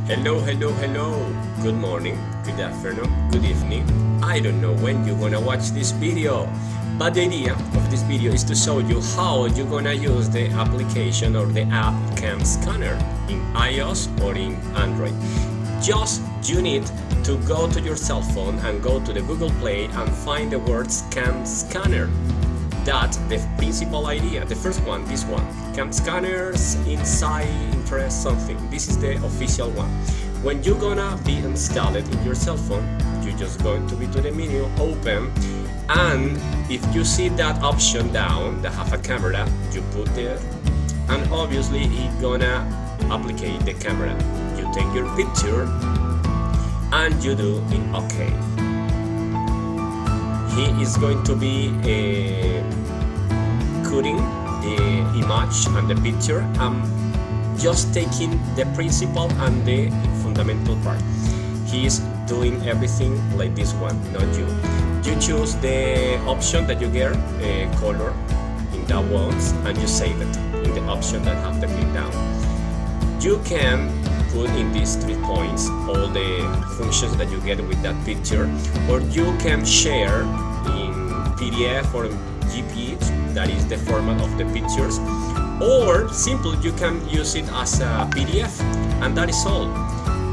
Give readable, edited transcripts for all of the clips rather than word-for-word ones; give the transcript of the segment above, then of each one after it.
Hello, hello, hello. Good morning, good afternoon, good evening. I don't know when you're gonna watch this video, but the idea of this video is to show you how you're gonna use the application or the app Camscanner in iOS or in Android. Just you need to go to your cell phone and go to the Google Play and find the words Camscanner. That's the principal idea. The first one, this one, Camscanners inside interest something. This is the official one. When you're gonna be installed in your cell phone, you're just going to be to the menu, open, and if you see that option down that have a camera, you put there, and obviously it's gonna applicate the camera. You take your picture and you do it OK. He is going to be cutting the image and the picture. Just taking the principal and the fundamental part. He is doing everything like this one, not you. You choose the option that you get color in that ones, and you save it in the option that have the click down. You can put in these 3 points all the functions that you get with that picture, or you can share in PDF or JPG, that is the format of the pictures, or simply you can use it as a PDF, and that is all.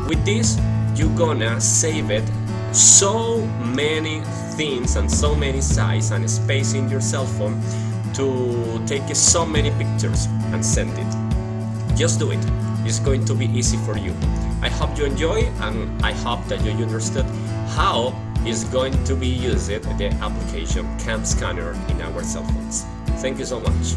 With this, you're gonna save it so many things and so many size and space in your cell phone to take so many pictures and send it. Just do it. It's going to be easy for you. I hope you enjoy, and I hope that you understood how is going to be used the application Camscanner in our cell phones. Thank you so much.